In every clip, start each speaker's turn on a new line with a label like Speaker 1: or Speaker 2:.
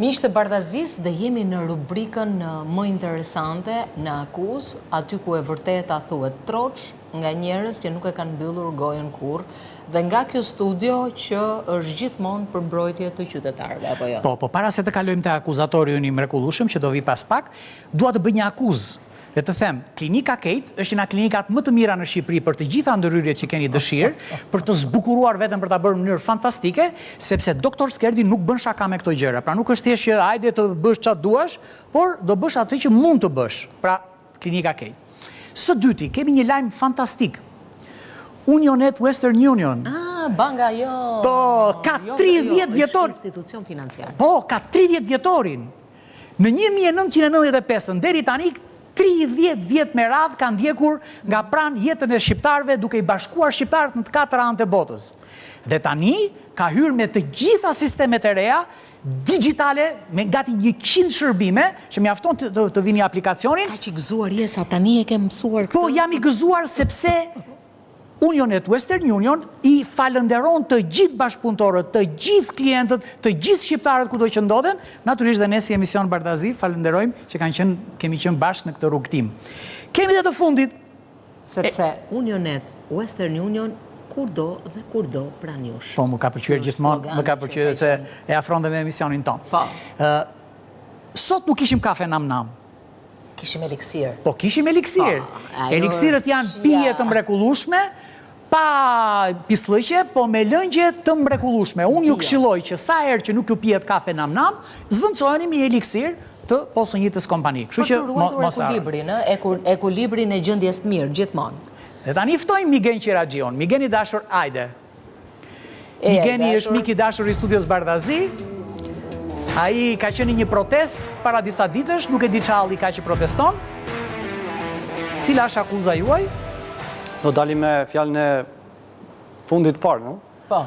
Speaker 1: Miqtë të Bardhazis, dhe jemi në rubrikën më interesante në akuz, aty ku e vërteta thuhet troç nga njerëz që nuk e kanë mbyllur gojën kurrë, dhe nga kjo studio që është gjithmonë për mbrojtje të qytetarëve, apo jo?
Speaker 2: Po, para se të kalojmë te akuzatori i mrekullueshëm që do vi pas pak, dua të bëj një akuzë. Dhe të them, klinika Kate është një klinikat më të mira në Shqipëri për të gjitha ndërhyrjet që keni dëshirë, për të zbukuruar vetëm për ta bërë në mënyrë fantastike, sepse doktor Skerdi nuk bën shaka me këto gjëra. Pra nuk është thjesht që hajde të bësh çfarë duash, por do bësh atë që mund të bësh. Pra, klinika Kate. Së dyti, kemi një lajm fantastik. Unionet Western Union.
Speaker 1: Banga jo.
Speaker 2: Po, ka 30 vjetor.
Speaker 1: Institucion financiar.
Speaker 2: Po, ka 30 vjetorin. Në 1995 deri tani 30 vjet me radhë kanë ndjekur nga pranë jetën e shqiptarëve duke i bashkuar shqiptarët në të katër anët e botës. Dhe tani ka hyrë me të gjitha sistemet e reja digjitale me gati 100 shërbime që mjafton të vini aplikacionin.
Speaker 1: Ka që gëzuar sa tani e ke mësuar këtë?
Speaker 2: Po, jam i gëzuar sepse Unionet Western Union i falenderon të gjithë bashkëpunëtorët, të gjithë klientët, të gjithë shqiptarët kudo që ndodhen, natyrisht dhe ne si emision Bardhazi falenderojmë që kemi qenë bashkë në këtë rrugtim. Kemi dhe të fundit.
Speaker 1: Sepse Unionet Western Union kurdo dhe kurdo pranë jush.
Speaker 2: Po, më ka pëlqyer gjithmonë, më ka pëlqyer se e afron dhe me emisionin ton.
Speaker 1: Po.
Speaker 2: Sot nuk kishim kafe nam-nam.
Speaker 1: Kishim eliksir.
Speaker 2: Po, kishim eliksir. Eliksirët janë pije të mrekullueshme, pa pislëqe, po me lëngje të mrekullueshme. Unë ju këshilloj që sa herë që nuk ju pijet kafe nam-nam, zvendçoheni me eliksir të posonjitës kompani.
Speaker 1: Kështu që mos ekuilibrin, ekuilibrin e gjendjes të mirë gjithmonë.
Speaker 2: Dhe tani ftojmë Migen Qiraxhion. Migeni dashur, ajde. Migeni është mik i dashur i studios Bardhazi. Ai ka qenë një protest para disa ditësh, nuk e di çfarë ka që proteston. Cila është akuza juaj?
Speaker 3: Do dalim me fjalën e fundit parë, no?
Speaker 2: Po.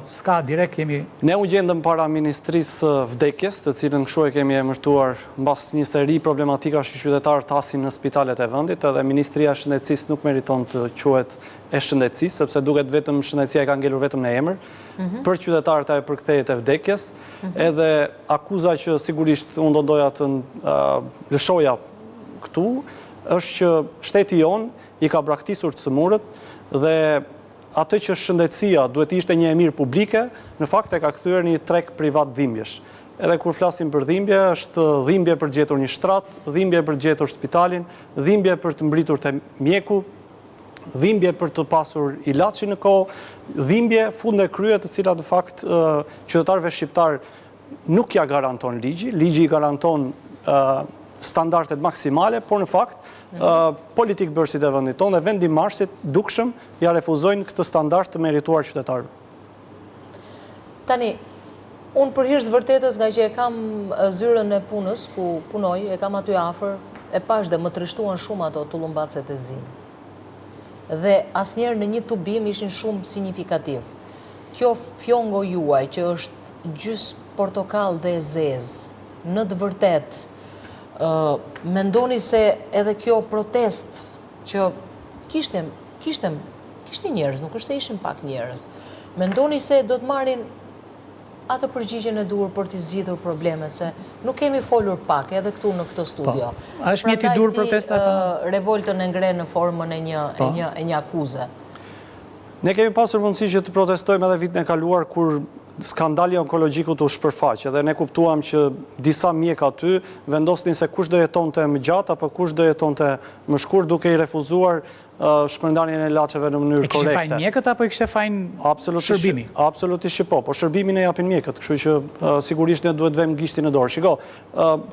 Speaker 2: Ska direkt kemi...
Speaker 3: Ne u gjendëm para Ministrisë Vdekjes, të cilën kështu e kemi emërtuar mbas një seri problematikash që qytetarët tasin në spitalet e vendit, edhe Ministria e Shëndetësisë nuk meriton të quhet e shëndetësisë, sepse duket vetëm shëndetësia e ka ngelur vetëm në emër. Për qytetarët ajo përkthehet e vdekjes, edhe akuza që sigurisht unë do doja të lëshoja këtu, është që shteti jonë i ka braktisur të sëmurët dhe atë që shëndetësia duhet ishte një e mirë publike, në fakt e ka kthyer një treg privat dhimbjesh. Edhe kur flasim për dhimbje, është dhimbje për gjetur një shtrat, dhimbje për gjetur spitalin, dhimbje për të mbritur të mjeku, dhimbje për të pasur ilaçi në kohë, dhimbje funde krye të cilat në fakt qytetarëve shqiptar nuk ja garanton ligji i garanton standardet maksimale, por në fakt politik bërësit e vendit tonë dhe vendimarrësit dukshëm ja refuzojnë këtë standard të merituar qytetarëve.
Speaker 1: Tani, unë për hir të vërtetës nga që e kam zyrën e punës ku punoj, e kam aty afër, e pash dhe më trishtuan shumë ato tullumbacet e zi. Dhe asnjëherë në një tubim ishin shumë signifikativ. Kjo fjongo juaj që është gjys portokall dhe zezë, në të vërtetë mendoni se edhe kjo protest që kishte njerëz, nuk është se ishin pak njerëz, mendoni se do të marrin atë përgjigjen e duhur për të zgjidhur probleme, se nuk kemi folur pak edhe këtu në këtë studio.
Speaker 2: A është mjeti dur protesta?
Speaker 1: Revoltën e ngre në formën e një akuze.
Speaker 3: Ne kemi pasur mundësi që të protestojmë edhe vitin e kaluar kur skandali onkologjiku të shpërfaqe dhe ne kuptuam që disa mjek aty vendosnin se kush do jetonte më gjatë apo kush do jetonte më shkurt duke i refuzuar shpërndarjen e ilaçeve në mënyrë korrekte.
Speaker 2: E kishte fajin mjekët apo i kishte fajin shërbimi?
Speaker 3: Absolutisht po. Po shërbimin e japin mjekët, kështu që sigurisht ne duhet vëmë gishtin në dorë. Shiko,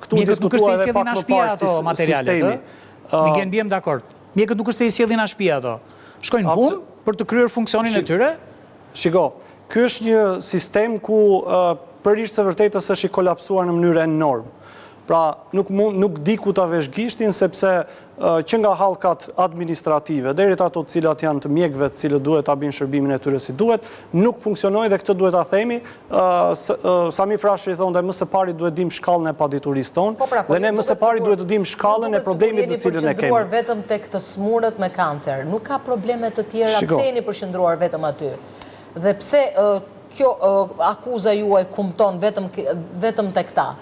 Speaker 3: këtu diskutuar edhe pak më parë
Speaker 2: ato materialet. Migen, bjem dakord. Mjekët nuk është se i sjellin në shtëpi ato. Shkojnë punë për të kryer funksionin e tyre?
Speaker 3: Shiko, ky është një sistem ku përrisht së vërtetës është i kolapsuar në mënyrë enorme. Pra, nuk di ku ta vesh gishtin, sepse që nga hallkat administrative, deri ato të cilat janë të mjekëve, të cilët duhet ta bëjnë shërbimin e tyre si duhet, nuk funksionojnë dhe këtë duhet ta themi. Sami Frashëri thonë më së pari duhet dim shkallën e paditurisë tonë, dhe ne më së pari duhet të dim shkallën e problemit të cilën e kemi.
Speaker 1: Përqendruar vetëm tek të smurët me kancer, nuk ka probleme të tjera, pse jeni përqendruar vetëm aty? Dhe pse kjo akuza juaj kumton vetëm tek ta?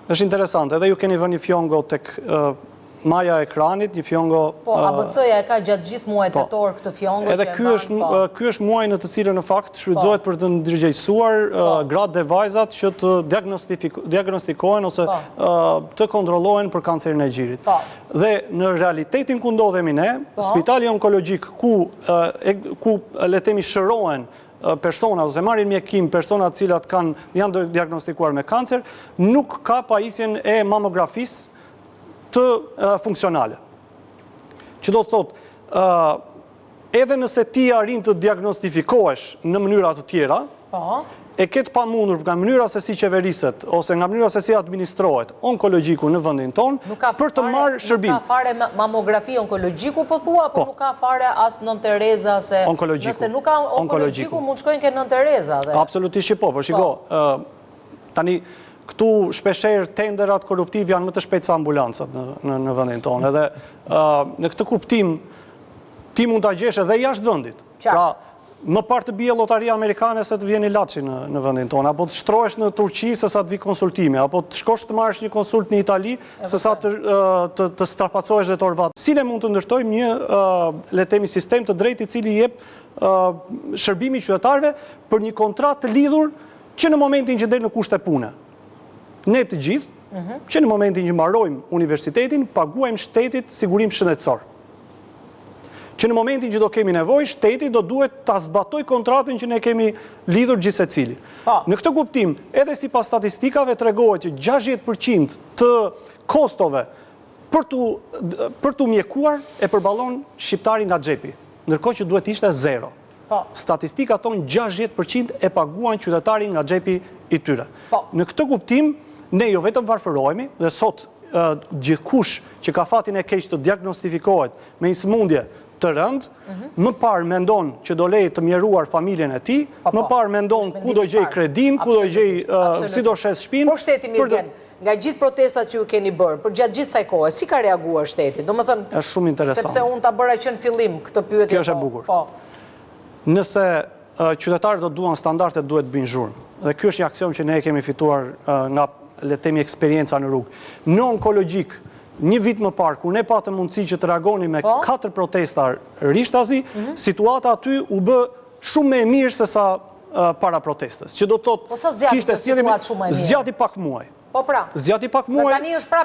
Speaker 3: Është interesant, edhe ju keni vënë një fjongo tek maja e ekranit, një fjongo...
Speaker 1: Po, ABC-ja e ka gjatë gjithë muajt tetor këtë fjongo
Speaker 3: edhe ky është muaj në të cilën në fakt shfrytëzohet për të ndërgjegjësuar gratë dhe vajzat që të diagnostikohen ose të kontrollohen për kancerin e gjirit. Dhe në realitetin ku ndodhemi ne, spitali onkologjik ku le të themi shërohen persona ose marrin mjekim persona të cilat janë diagnostikuar me kancer, nuk ka pajisjen e mamografisë të funksionale. Që do të thotë, edhe nëse ti arrin të diagnostifikohesh në mënyra të tjera, e ketë pamundur nga mënyra se si qeveriset, ose nga mënyra se si administrohet onkologjiku në vendin tonë, për të marrë shërbim.
Speaker 1: Nuk ka fare mamografi onkologjiku, po thua, po nuk ka fare as Nën Tereza, se nëse nuk ka onkologjiku, mund shkojnë ke Nën Tereza.
Speaker 3: Absolutisht që po, për shiko, tani, këtu shpesher tenderat korruptiv janë më të shpejt sa ambulancat në vendin tonë. Edhe në këtë kuptim, ti mund të gjesh edhe jashtë vendit. Pra, më parë të bie lotaria amerikane se të vjen ilaçi në vendin tonë, apo të shtrohesh në Turqi se sa të vi konsultimi, apo të shkosh të marrësh një konsult në Itali se sa të strapacohesh dhe të orvat. Si ne mund të ndërtojmë një, le të themi, sistem të drejtë i cili jep shërbimi qytetarëve për një kontratë të lidhur që në momentin që del në kushte pune. Ne të gjithë, që në momentin që mbarojmë universitetin, paguajmë shtetit sigurim shëndetësor. Që në momentin që do kemi nevojë, shteti do duhet ta zbatoj kontratën që ne kemi lidhur gjithsecili. Në këtë kuptim, edhe sipas statistikave tregohet që 60% të kostove për tu mjekuar e përballon shqiptari nga xhepi, ndërkohë që duhet ishte zero. Statistikat tonë 60% e paguan qytetarin nga xhepi i tyre. Në këtë kuptim, ne jo vetëm varfërohemi dhe sot gjithkush që ka fatin e keq të diagnostifikohet me një sëmundje të rënd, më parë mendon që do lejë të mjeruar familjen e tij, më parë mendon ku do gjej kredin, ku do gjej si do shes shtëpinë.
Speaker 1: Po shteti Mirgen, nga gjithë protestat që ju keni bërë, për gjatë gjithë kësaj kohe, si ka reaguar shteti? Domethënë,
Speaker 3: është shumë interesant.
Speaker 1: Sepse unë ta bëra që në fillim këtë pyetje.
Speaker 3: Kjo është e bukur. Nëse qytetarët do duan standardet, duhet bëjnë zhurmë. Dhe ky është një aksion që ne kemi fituar nga le të themi eksperienca në rrugë. Në onkologjik, një vit më parë, kur ne patëm mundësi që të reagoni me 4 protesta rishtazi, situata aty u bë shumë më e mirë se sa para protestës. Që do të thotë, kishte zgjati pak muaj.
Speaker 1: Po pra.
Speaker 3: Zgjati pak muaj,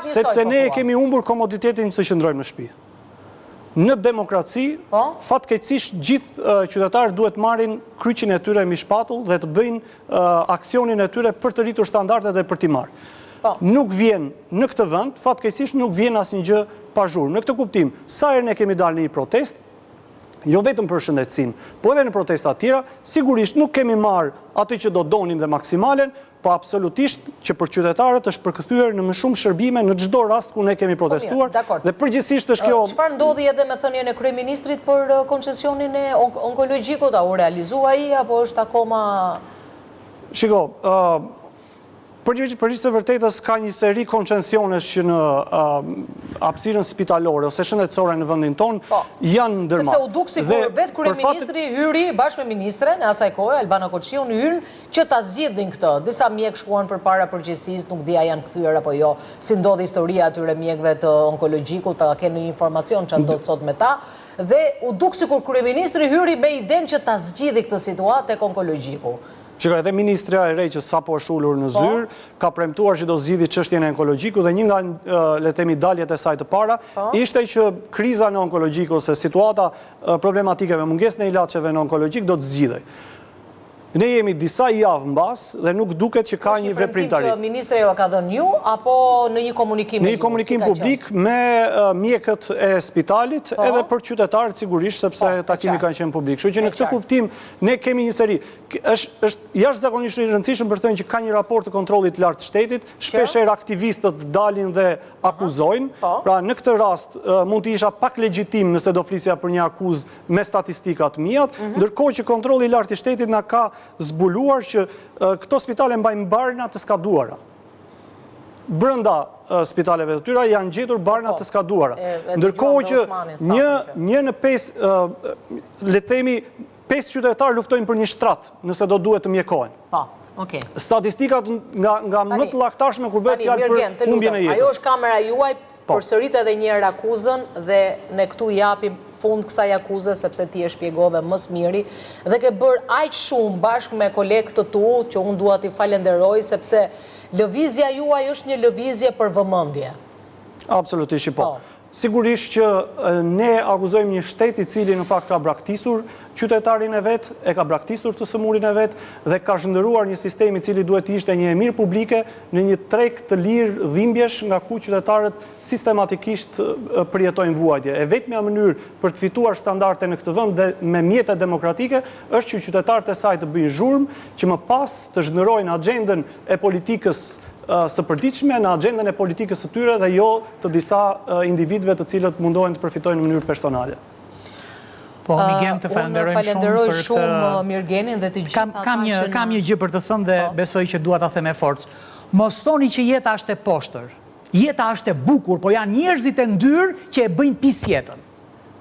Speaker 3: sepse ne kemi humbur komoditetin të qëndrojmë në shtëpi. Në demokraci, fatkeqësisht gjithë qytetarët duhet marrin kryqin e tyre mbi shpatull dhe të bëjnë aksionin e tyre për të rritur standardet dhe për t'i marrë. Nuk vjen në këtë vend, fatkeqësisht nuk vjen asnjë gjë pa zhurmë. Në këtë kuptim, sa herë ne kemi dalë në një protestë, jo vetëm për shëndetësinë, po edhe në protesta të tjera, sigurisht nuk kemi marrë atë që do donim dhe maksimalen, po absolutisht që për qytetarët është përkthyer në më shumë shërbime në çdo rast ku ne kemi protestuar dhe përgjithsisht është kjo.
Speaker 1: Çfarë ndodhi edhe me thënien e kryeministrit për koncesionin e onkologjikut, a u realizua ai apo është akoma?
Speaker 3: Shiko, Për së vërtetës ka një seri koncesionesh që në hapësirën spitalore ose shëndetësore në vendin tonë janë ndërmarrë.
Speaker 1: Sepse u duk sikur vetë kryeministri hyri bashkë me ministren e asaj kohe, Albana Koçiu, në hyrën që ta zgjidhin këtë. Disa mjek shkuan përpara përgjegjësisë, nuk dia janë kthyer apo jo, si ndodhi historia atyre mjekëve të onkologjikut, ta keni një informacion çfarë ndodh sot me ta. Dhe u duk sikur kryeministri hyri me idenë që ta zgjidhë këtë situatë tek onkologjiku.
Speaker 3: Shikoj, edhe ministria e re që sapo është ulur në zyrë, ka premtuar që do zgjidhë çështjen e onkologjiku dhe një nga le të themi daljet e saj të para ishte që kriza në onkologjiku ose situata problematike me mungesën e ilaçeve në onkologjiku do të zgjidhej. Ne jemi disa javë mbas dhe nuk duket që ka një veprimtari.
Speaker 1: Është një premtim që ministri ju ka dhënë ju apo në një komunikim?
Speaker 3: Në një komunikim publik me mjekët e spitalit edhe për qytetarët sigurisht sepse takimi kanë qenë publik. Kështu që në këtë kuptim ne kemi një seri. Është jashtëzakonisht i rëndësishëm për të thënë që ka një raport të kontrollit të lartë të shtetit, shpeshherë aktivistët dalin dhe akuzojnë. Pra në këtë rast mund të isha pak legjitim nëse do flisja për një akuzë me statistika të mia, ndërkohë që kontrolli i lartë i shtetit na ka zbuluar që këto spitale mbajnë barna të skaduara. Brenda spitaleve të tyra janë gjetur barna të skaduara. Ndërkohë që një në 5, le të themi, 5 qytetarë luftojnë për një shtrat, nëse do duhet të mjekohen.
Speaker 1: Po, okay.
Speaker 3: Statistikat nga më të laktarshme kur bëhet fjalë për humbjen e jetës.
Speaker 1: Ajo është kamera juaj, përsërit edhe një herë akuzën dhe ne këtu japim fund kësaj akuze sepse ti e shpjegove më së miri dhe ke bërë aq shumë bashkë me kolegët të tu që unë dua t'i falenderoj sepse lëvizja juaj është një lëvizje për vëmendje.
Speaker 3: Absolutisht po. Sigurisht që ne akuzojmë një shtet i cili në fakt ka braktisur qytetarin e vet, e ka braktisur të sëmurin e vet dhe ka zhndëruar një sistem i cili duhet të ishte një e mirë publike në një treg të lirë dhimbjesh nga ku qytetarët sistematikisht përjetojnë vuajtje. E vetmja mënyrë për të fituar standarde në këtë vend dhe me mjete demokratike është që qytetarët e saj të bëjnë zhurmë, që më pas të zhndërojnë agjendën e politikës së përditshme në agjendën e politikës së tyre dhe jo të disa individëve të cilët mundohen të përfitojnë në mënyrë personale.
Speaker 2: Po, Migjen, të falenderojmë shumë për
Speaker 1: falenderoj shumë Mirgenin dhe të gjitha ata që
Speaker 2: kam një gjë për të thënë dhe besoj që dua ta them me forcë. Mos thoni që jeta është e poshtër. Jeta është e bukur, po janë njerëzit e ndyrë që e bëjnë pis jetën.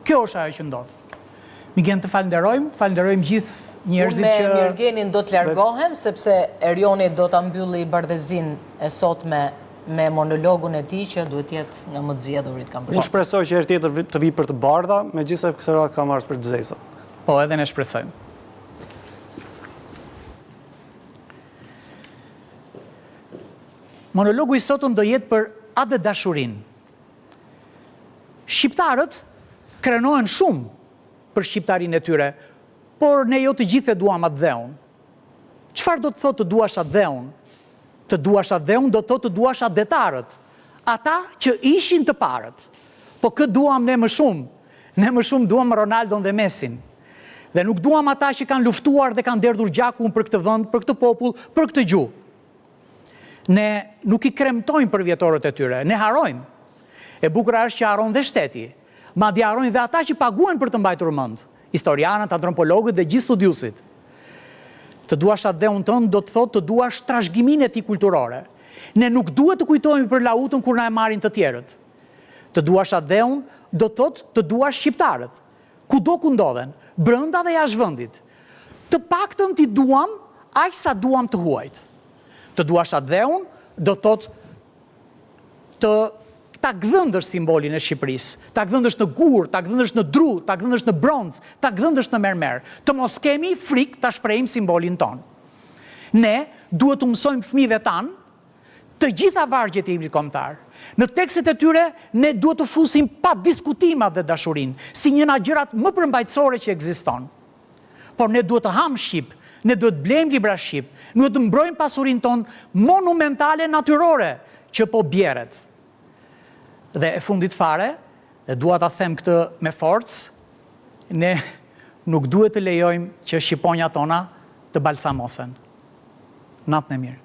Speaker 2: Kjo është ajo që ndodh. Migjen, të falenderojmë gjithë njerëzit që...
Speaker 1: Unë me Mirgenin do të largohem, sepse Erioni do të mbylli bardhëzin e sot me monologun e tij që duhet jetë nga më të zgjedhurit kam përshtypjen.
Speaker 3: Unë shpresoj që herë tjetër të vi për të bardha, megjithëse këtë radhë kam ardhur për të zeza.
Speaker 2: Po, edhe ne shpresojmë. Monologu i sotëm do jetë për atë dashurinë. Shqiptarët krenohen shumë për shqiptarinë e tyre, por ne jo të gjithë e duam atë dheun. Çfarë do të thotë të duash atë dheun? Të duash atë dheun do të thotë të duash atë detarët, ata që ishin të parët. Po këtë duam ne më shumë. Ne më shumë duam Ronaldon dhe Messin. Dhe nuk duam ata që kanë luftuar dhe kanë derdhur gjakun për këtë vend, për këtë popull, për këtë gjuhë. Ne nuk i kremtojmë për vjetorët e tyre, ne harojmë. E bukur është që haron dhe shteti. Madje harojnë dhe ata që paguhen për të mbajtur mend, historianët, antropologët dhe gjithë studiusit. Të duash atë dheun tënd do të thotë të duash trashëgiminë e tij kulturore. Ne nuk duhet të kujtohemi për lautën kur na e marrin të tjerët. Të duash atë dheun do të thotë të duash shqiptarët, kudo ku ndodhen, brenda dhe jashtë vendit. Të paktën ti duam aq sa duam të huajt. Të duash atë dheun do të thotë ta gdhëndësh simbolin e Shqipërisë, ta gdhëndësh në gur, ta gdhëndësh në dru, ta gdhëndësh në bronz, ta gdhëndësh në mermer, të mos kemi frikë ta shprehim simbolin ton. Ne duhet të mësojmë fëmijëve tan të gjitha vargjet e imrit kombëtar. Në tekstet e tyre ne duhet të fusim pa diskutima dhe dashurinë, si një nga gjërat më përmbajtësore që ekziston. Por ne duhet të ham shqip, ne duhet të blejmë libra shqip, ne duhet të mbrojmë pasurinë ton monumentale natyrore që po bjerret. Dhe e fundit fare, dhe dua ta them këtë me forcë, ne nuk duhet të lejojmë që shqiponjat tona të balsamosen. Natën e mirë.